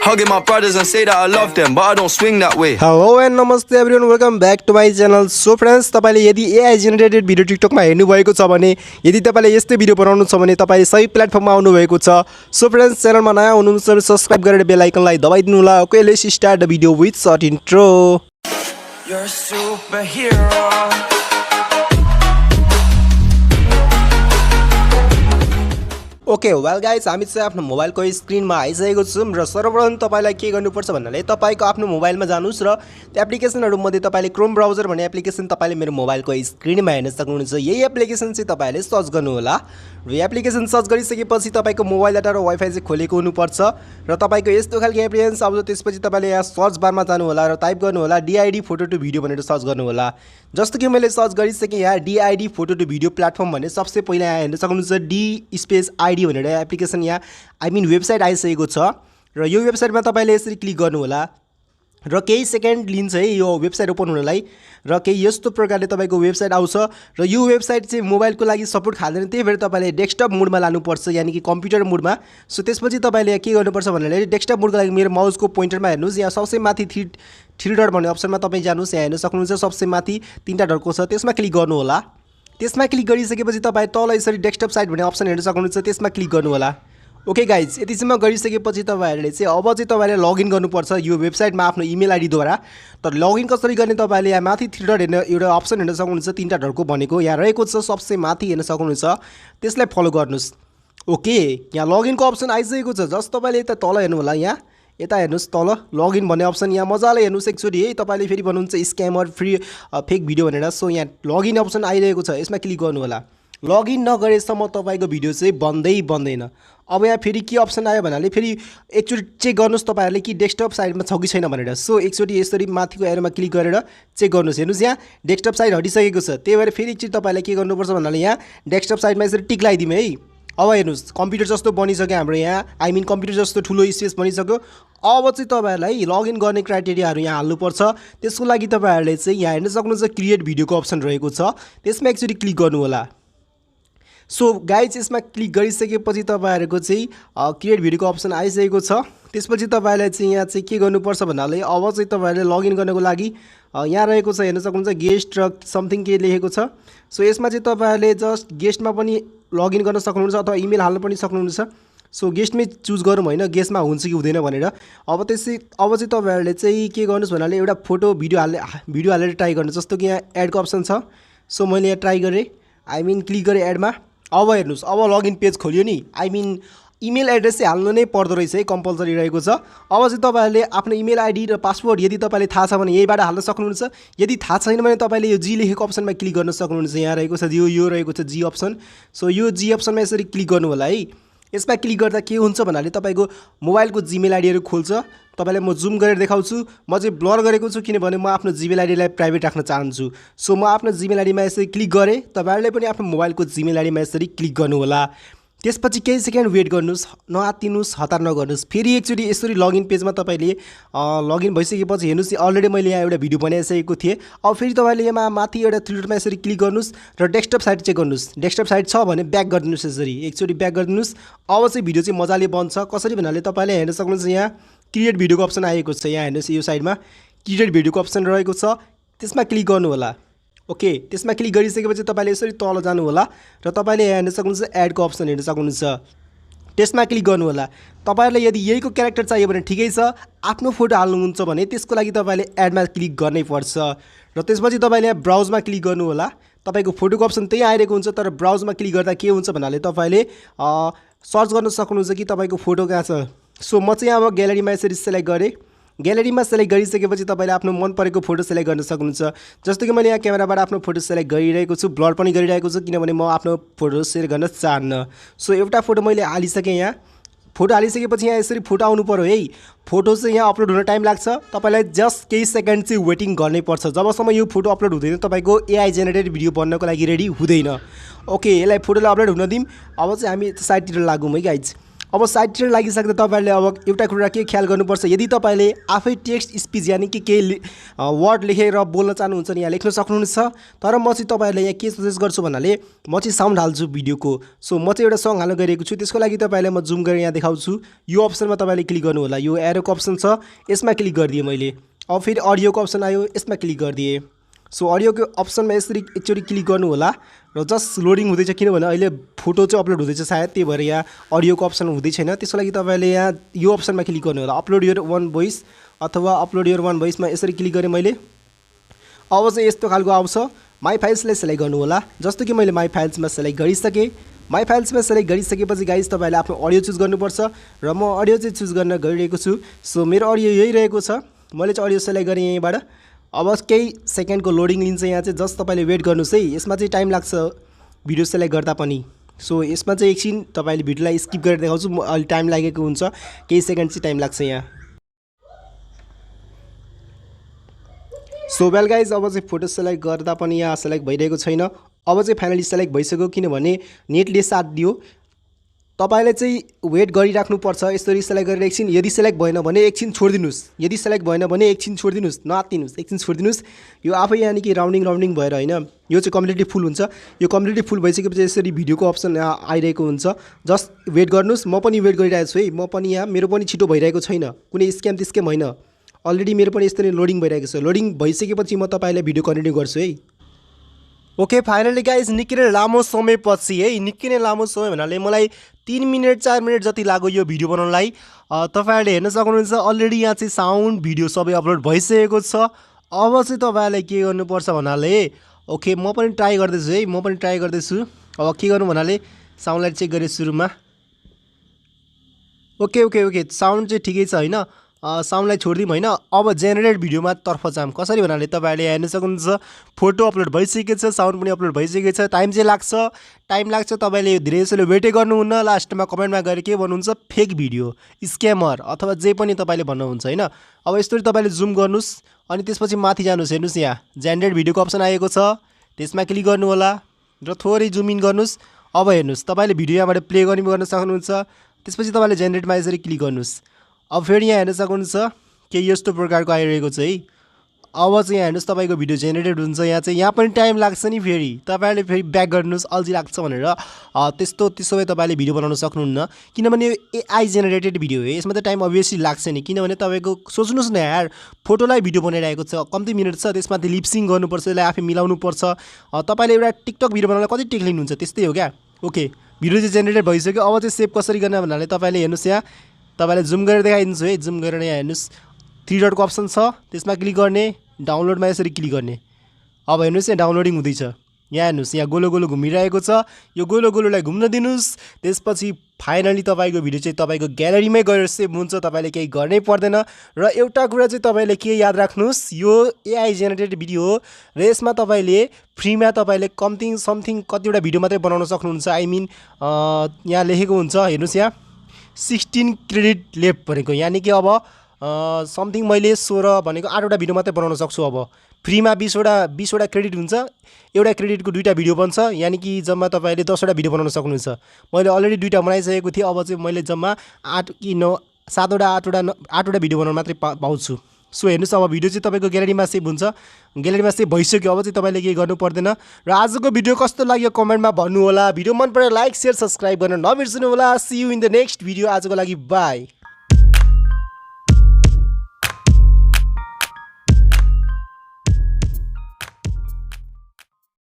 Hugging my brothers and say that I love them, but I don't swing that way. Hello and namaste everyone, welcome back to my channel. So friends, तपाईले यदि AI generated video टिकटकमा हेर्नु भएको छ भने, यदि तपाईले यस्तै video बनाउनु छ भने तपाईले सही प्लेटफर्ममा आउनु भएको छ. So friends, च्यानलमा नयाँ हुनुहुन्छ भने सब्स्क्राइब गरेर बेल आइकनलाई दबाइदिनु होला. Okay, let's start the video with short intro. You're a superhero. Okay, well guys, हामी चाहिँ आफ्नो मोबाइलको स्क्रिनमा आइसकेको छौं र सर्वप्रथम तपाईलाई के गर्नुपर्छ भन्नाले तपाईको आफ्नो मोबाइलमा जानुस् र त्यो एप्लिकेसनहरु मध्ये तपाईले क्रोम ब्राउजर भन्ने एप्लिकेसन तपाईले मेरो मोबाइलको स्क्रिनमा हेर्न सक्नुहुन्छ. यही एप्लिकेसन चाहिँ तपाईले सर्च गर्नु होला र यो एप्लिकेसन सर्च गरिसकेपछि तपाईको मोबाइल डाटा र वाइफाई चाहिँ खोलेको हुनुपर्छ र तपाईको यस्तो खालको एप्लिकेसन आउँछ. त्यसपछि तपाईले यहाँ सर्च बारमा जानु होला र टाइप गर्नु होला DID फोटो टु भिडियो भनेर सर्च गर्नु होला. जस्तो कि मैले सर्च गरिसके यहाँ DID photo to video platform भन्ने सबसे पहिला यहाँ हेर्न सक्नुहुन्छ. D_ID भनेर एप्लिकेसन यहाँ वेबसाइट आइसकेको छ र यो वेबसाइटमा तपाईले यसरी क्लिक गर्नु होला र केही सेकेन्ड लिन्छ है यो वेबसाइट ओपन हुनलाई र केही यस्तो प्रकारले तपाईको वेबसाइट आउँछ र यो वेबसाइट चाहिँ मोबाइलको लागि सपोर्ट खादैन. त्यही भएर तपाईले डेस्कटप मोडमा लानुपर्छ, यानी कि कम्प्युटर मोडमा. सो त्यसपछि तपाईले के गर्नुपर्छ भन्नाले डेस्कटप मोडको लागि मेरो माउसको पोइन्टरमा हेर्नुस्, यहाँ सबसे माथि थ्री डट भन्ने अप्सनमा तपाईँ जानुस्. यहाँ हेर्न सक्नुहुन्छ सबसे माथि तीनटा डटको छ, त्यसमा क्लिक गर्नु होला. त्यसमा क्लिक गरिसकेपछि तपाईँ तल यसरी डेस्कटप साइट भन्ने अप्सन हेर्न सक्नुहुन्छ, त्यसमा क्लिक गर्नु होला. ओके गाइज, यतिसम्म गरिसकेपछि तपाईँहरूले चाहिँ अब चाहिँ तपाईँले लगइन गर्नुपर्छ यो वेबसाइटमा आफ्नो इमेल आइडीद्वारा. तर लगइन कसरी गर्ने तपाईँले यहाँ माथि थ्री डट हेर्न एउटा अप्सन हेर्न सक्नुहुन्छ, तीनटा डटको भनेको यहाँ रहेको छ सबसे माथि हेर्न सक्नुहुन्छ, त्यसलाई फलो गर्नुहोस्. ओके, यहाँ लगइनको अप्सन आइसकेको छ. जस्ट तपाईँले यता तल हेर्नु होला, यहाँ यता हेर्नुस् तल लगइन भन्ने अप्सन यहाँ मजाले हेर्नुस् एकचोटि है. तपाईँले फेरि भन्नुहुन्छ स्क्यामर फ्री फेक भिडियो भनेर. सो यहाँ लगइन अप्सन आइरहेको छ, यसमा क्लिक गर्नु होला. लगइन नगरेसम्म तपाईँको भिडियो चाहिँ बन्दैन. अब यहाँ फेरि के अप्सन आयो भन्नाले फेरि एकचोटि चेक गर्नुहोस् तपाईँहरूले कि डेस्कटप साइडमा छ कि छैन भनेर. सो एकचोटि यसरी माथिको एरोमा क्लिक गरेर चेक गर्नुहोस्. हेर्नुहोस् यहाँ डेस्कटप साइड हटिसकेको छ. त्यही भएर फेरि एकचोटि तपाईँले के गर्नुपर्छ भन्नाले यहाँ डेस्कटप साइडमा यसरी टिक लगाइदिउँ है. अब हेर्नुहोस् कम्प्युटर जस्तो बनिसक्यो हाम्रो यहाँ, कम्प्युटर जस्तो ठुलो स्पेस बनिसक्यो. अब चाहिँ तपाईँहरूलाई लगइन गर्ने क्राइटेरियाहरू यहाँ हाल्नुपर्छ. त्यसको लागि तपाईँहरूले चाहिँ यहाँ हेर्न सक्नुहुन्छ क्रिएट भिडियोको अप्सन रहेको छ, त्यसमा एकचोटि क्लिक गर्नु होला. सो गाइज, यसमा क्लिक गरिसकेपछि तपाईँहरूको चाहिँ क्रिएट भिडियोको अप्सन आइसकेको छ. त्यसपछि तपाईँलाई चाहिँ यहाँ चाहिँ के गर्नुपर्छ भन्नाले अब चाहिँ तपाईँहरूले लगइन गर्नको लागि यहाँ रहेको छ हेर्न सक्नुहुन्छ गेस्ट र समथिङ के लेखेको छ. सो यसमा चाहिँ तपाईँहरूले जस्ट गेस्टमा पनि लगइन गर्न सक्नुहुन्छ अथवा इमेल हाल्न पनि सक्नुहुन्छ. सो गेस्टमै चुज गरौँ होइन, गेस्टमा हुन्छ कि हुँदैन भनेर. अब चाहिँ तपाईँहरूले चाहिँ के गर्नुहोस् भन्नाले एउटा फोटो भिडियो हालेर ट्राई गर्नु. जस्तो कि यहाँ एडको अप्सन छ. सो मैले यहाँ ट्राई गरेँ, क्लिक गरेँ एडमा. अब हेर्नुहोस् अब लगइन पेज खोल्यो नि. इमेल एड्रेस चाहिँ हाल्नु नै पर्दो रहेछ है, कम्पलसरी रहेको छ. अब चाहिँ तपाईँहरूले आफ्नो इमेल आइडी र पासवर्ड यदि तपाईँले थाहा छ भने यहीबाट हाल्न सक्नुहुन्छ. यदि थाहा छैन भने तपाईँले यो जी लेखेको अप्सनमा क्लिक गर्न सक्नुहुन्छ. यहाँ रहेको छ यो रहेको छ जी अप्सन. सो यो जी अप्सनमा यसरी क्लिक गर्नु होला है. यसमा क्लिक गर्दा के हुन्छ भन्नाले तपाईँको मोबाइलको जिमेल आइडीहरू खोल्छ. तपाईँलाई म जुम गरेर देखाउँछु. म चाहिँ ब्लर गरेको छु किनभने म आफ्नो जिमेल आइडीलाई प्राइभेट राख्न चाहन्छु. सो म आफ्नो जिमेल आइडीमा यसरी क्लिक गरेँ. तपाईँहरूले पनि आफ्नो मोबाइलको जिमेल आइडीमा यसरी क्लिक गर्नु होला. त्यसपछि केही सेकेन्ड वेट गर्नुहोस्, नआत्तिनुहोस्, हतार नगर्नुहोस्. फेरि एकचोटि यसरी लगइन पेजमा तपाईँले लगइन भइसकेपछि हेर्नुहोस् अलरेडी मैले यहाँ एउटा भिडियो बनाइसकेको थिएँ. अब फेरि तपाईँले यहाँ माथि एउटा थ्री डटमा यसरी क्लिक गर्नुहोस् र डेस्कटप साइड चेक गर्नुहोस्. डेस्कटप साइड छ भने ब्याक गरिदिनुहोस्. यसरी एकचोटि ब्याक गरिदिनुहोस्. अब चाहिँ भिडियो चाहिँ मजाले बन्छ. कसरी भन्नाले तपाईँले हेर्न सक्नुहुन्छ यहाँ क्रिएट भिडियोको अप्सन आएको छ. यहाँ हेर्नुहोस् यो साइडमा क्रिएट भिडियोको अप्सन रहेको छ, त्यसमा क्लिक गर्नु होला. ओके, त्यसमा क्लिक गरिसकेपछि तपाईँले यसरी तल जानु होला र तपाईँले यहाँ हेर्न सक्नुहुन्छ एडको अप्सन हेर्न सक्नुहुन्छ, त्यसमा क्लिक गर्नु होला. तपाईँहरूलाई यदि यहीको क्यारेक्टर चाहियो भने ठिकै छ. आफ्नो फोटो हाल्नुहुन्छ भने त्यसको लागि तपाईँले एडमा क्लिक गर्नै पर्छ र त्यसपछि तपाईँले यहाँ ब्राउजमा क्लिक गर्नु होला. तपाईँको फोटोको अप्सन त्यही आइरहेको हुन्छ, तर ब्राउजमा क्लिक गर्दा के हुन्छ भन्नाले तपाईँले सर्च गर्न सक्नुहुन्छ कि तपाईँको फोटो कहाँ छ. सो म चाहिँ अब ग्यालेरीमा यसरी सेलेक्ट गरेँ. ग्यालेरीमा सेलेक्ट गरिसकेपछि तपाईँले आफ्नो मन परेको फोटो सेलेक्ट गर्न सक्नुहुन्छ. जस्तो कि मैले यहाँ क्यामेराबाट आफ्नो फोटो सेलेक्ट गरिरहेको छु, ब्लर पनि गरिरहेको छु किनभने म आफ्नो फोटो सेयर गर्न चाहन्न. सो एउटा फोटो मैले हालिसकेँ. यहाँ फोटो हालिसकेपछि यहाँ यसरी फोटो आउनु पर्यो है. फोटो चाहिँ यहाँ अपलोड हुन टाइम लाग्छ. तपाईँलाई जस्ट केही सेकेन्ड चाहिँ वेटिङ गर्नै पर्छ. जबसम्म यो फोटो अपलोड हुँदैन तपाईँको AI जेनेरेटेड भिडियो बन्नको लागि रेडी हुँदैन. ओके, यसलाई फोटोलाई अपलोड हुन दिउँ. अब चाहिँ हामी साइडतिर लागौँ है गाइज. अब साइड ट्रेड लागिसक्दा तपाईहरुले अब एउटा कुरा के ख्याल गर्नुपर्छ, यदि तपाईले आफै टेक्स्ट स्पिच यानी कि केही वर्ड लेखेर बोल्न चाहनुहुन्छ नि यहाँ लेख्न सक्नुहुन्छ। तर म चाहिँ तपाईहरुलाई यहाँ के सजेस्ट गर्छु भन्नाले म चाहिँ साउन्ड हाल्छु भिडियोको। सो म चाहिँ एउटा सङ हाल्न गइरहेको छु, त्यसको लागि तपाईलाई म जुम गरेर यहाँ देखाउँछु। यो अप्सनमा तपाईले क्लिक गर्नु होला, यो एरोको अप्सन छ यसमा क्लिक गरिदिए मैले। अब फेरि अडियोको अप्सन आयो यसमा क्लिक गरिदिए। सो अडियोको अप्सनमा यसरी एकचोटि क्लिक गर्नु होला र जस्ट लोडिङ हुँदैछ, किनभने अहिले फोटो चाहिँ अपलोड हुँदैछ सायद, त्यही भएर यहाँ अडियोको अप्सन हुँदै छैन। त्यसको लागि तपाईले यहाँ यो अप्सनमा क्लिक गर्नु होला, अपलोड योर वन भोइस अथवा अपलोड योर वन भोइसमा यसरी क्लिक गरेँ मैले। अब चाहिँ यस्तो खालको आउँछ, माई फाइल्सलाई सेलेक्ट गर्नु होला। जस्तो कि मैले माई फाइल्समा सेलेक्ट गरिसकेँ। माई फाइल्समा सेलेक्ट गरिसकेपछि गाइस तपाईले आफ्नो अडियो चुज गर्नुपर्छ र म अडियो चाहिँ चुज गर्न गइरहेको छु। सो मेरो अडियो यही रहेको छ, मैले चाहिँ अडियो सेलेक्ट गरेँ यहीँबाट। अब केही सेकेन्डको लोडिङ लिन्छ यहाँ चाहिँ, जस्ट तपाईँले वेट गर्नुहोस् है, यसमा चाहिँ टाइम लाग्छ भिडियो सेलेक्ट गर्दा पनि। सो यसमा चाहिँ एकछिन तपाईँले भिडियोलाई स्किप गरेर देखाउँछु, अलि टाइम लागेको हुन्छ, केही सेकेन्ड चाहिँ टाइम लाग्छ यहाँ। सो वेल गाइज अब चाहिँ फोटो सेलेक्ट गर्दा पनि यहाँ सेलेक्ट भइरहेको छैन। अब चाहिँ फाइनली सेलेक्ट भइसक्यो, किनभने नेटले साथ दियो। तपाईले चाहिँ वेट गरिराख्नुपर्छ यसरी सेलेक्ट गरेर एकछिन। यदि सेलेक्ट भएन भने एकछिन छोडिदिनुहोस्, यदि सेलेक्ट भएन भने एकछिन छोडिदिनुहोस्, नआत्तिनुहोस्, एकछिन छोडिदिनुहोस्। यो आफै यानी कि राउन्डिङ भएर होइन, यो चाहिँ कम्प्लिटली फुल हुन्छ। यो कम्प्लिटली फुल भइसकेपछि यसरी भिडियोको अप्सन यहाँ आइरहेको हुन्छ, जस्ट वेट गर्नुहोस्। म पनि वेट गरिरहेको छु है, म पनि यहाँ मेरो पनि छिटो भइरहेको छैन, कुनै स्क्याम तिस्क्याम होइन, अलरेडी मेरो पनि यस्तरी लोडिङ भइरहेको छ। लोडिङ भइसकेपछि म तपाईँलाई भिडियो कन्टिन्यू गर्छु है। ओके फाइनली गाइज निकै नै लामो समयपछि है, निकै नै लामो समय भन्नाले मलाई 3 मिनट 4 मिनट जति लाग्यो यो भिडियो बनाउनलाई। तपाईहरुले हेर्न सक्नुहुन्छ अलरेडी यहाँ चाहिँ साउन्ड भिडियो सबै अपलोड भइसकेको छ। अब चाहिँ तपाईहरुले के गर्नुपर्छ भन्नाले ओके म पनि ट्राई गर्दैछु है, म पनि ट्राई गर्दैछु। अब के गर्नु भन्नाले साउन्डलाई चेक गरे सुरुमा। ओके साउन्ड चाहिँ ठिकै छ होइन, साउन्डलाई छोडिदिउँ होइन। अब जेनेरेट भिडियोमा तर्फ जाम, कसरी भन्नाले तपाईहरुले हेर्न सक्नुहुन्छ फोटो अपलोड भइसकेको छ, साउन्ड पनि अपलोड भइसकेको छ। टाइम चाहिँ लाग्छ, तपाईले धेरै जसोले वेटै गर्नुहुन्न। लास्टमा कमेन्टमा गएर के भन्नुहुन्छ, फेक भिडियो, स्क्यामर अथवा जे पनि तपाईले भन्नुहुन्छ होइन। अब यस्तरी तपाईले जुम गर्नुस् अनि त्यसपछि माथि जानुस्, हेर्नुस् यहाँ जेनेरेट भिडियोको अप्सन आएको छ, त्यसमा क्लिक गर्नु होला र थोरै जुम इन गर्नुस्। अब हेर्नुस् तपाईले भिडियो यहाँबाट प्ले गर्न सक्नुहुन्छ। त्यसपछि तपाईले जेनेरेटमा यसरी क्लिक गर्नुस्। अब फेरि यहाँ हेर्न सक्नुहुन्छ केही यस्तो प्रकारको आइरहेको छ है। अब चाहिँ यहाँ हेर्नुस् तपाईको भिडियो जेनेरेट हुन्छ, यहाँ पनि टाइम लाग्छ नि। फेरि तपाईहरुले फेरि ब्याक गर्नुस् अल्छी लाग्छ भनेर त्यसो भए तपाईले भिडियो बनाउन सक्नुहुन्न, किनभने यो एआई जेनेरेटेड भिडियो हो, यसमा त टाइम अभियसली लाग्छ नि। किनभने तपाईको सोच्नुस् न यार, फोटोलाई भिडियो बनाइरहेको छ, कम्ती मिनट छ, त्यसमा लिपसिङ गर्नुपर्छ, यसलाई आफै मिलाउनु पर्छ। तपाईले एउटा टिकटक भिडियो बनाउनलाई कति टेक लिनुहुन्छ, त्यस्तै हो क्या। ओके भिडियो चाहिँ जेनेरेट भइसक्यो। अब चाहिँ सेभ कसरी गर्ने भन्नाले तपाईले हेर्नुस् यहाँ, तपाईलाई जुम गरेर देखाइदिन्छु है। जुम गरेर यहाँ हेर्नुस् 3 डटको अप्सन छ, त्यसमा क्लिक गर्ने, डाउनलोडमा यसरी क्लिक गर्ने। अब हेर्नुस् यहाँ डाउनलोडिङ हुँदैछ, यहाँ हेर्नुस् यहाँ गोलो गोलो घुमिरहेको छ, यो गोलो गोलोलाई घुम्न दिनुस्। त्यसपछि फाइनली तपाईको भिडियो चाहिँ तपाईको ग्यालेरीमै गएर सेभ हुन्छ, तपाईले केही गर्नै पर्दैन। र एउटा कुरा चाहिँ तपाईले के याद राख्नुस्, यो एआई जेनेरेटेड भिडियो हो र यसमा तपाईले फ्रीमा तपाईले समथिङ कतिवटा भिडियो मात्रै बनाउन सक्नुहुन्छ। आई मिन यहाँ लेखेको हुन्छ, हेर्नुस् यहाँ 16 क्रेडिट लेफ्ट भनेको, यानी कि अब समथिङ मैले 16 भनेको 8वटा भिडियो मात्रै बनाउन सक्छु। अब फ्रीमा 20वटा क्रेडिट हुन्छ, एउटा क्रेडिटको 2टा भिडियो बन्छ, यानी कि जम्मा तपाईले 10वटा भिडियो बनाउन सक्नुहुन्छ। मैले अलरेडी 2टा बनाइसकेको थिएँ, अब चाहिँ मैले जम्मा 8 कि 9 7वटा भिडियो बनाउन मात्रै पाउँछु। सो हेर्नुस् अब भिडियो चाहिँ तपाईको ग्यालेरीमा सेभ हुन्छ, ग्यालेरीमा सेभ भइसक्यो। अब चाहिँ तपाईले केही गर्नु पर्दैन। र आजको भिडियो कस्तो लाग्यो कमेन्टमा भन्नु होला। भिडियो मन परे लाइक शेयर सब्स्क्राइब गर्न नबिर्सनु होला। See you in the next video. आजको लागि बाई।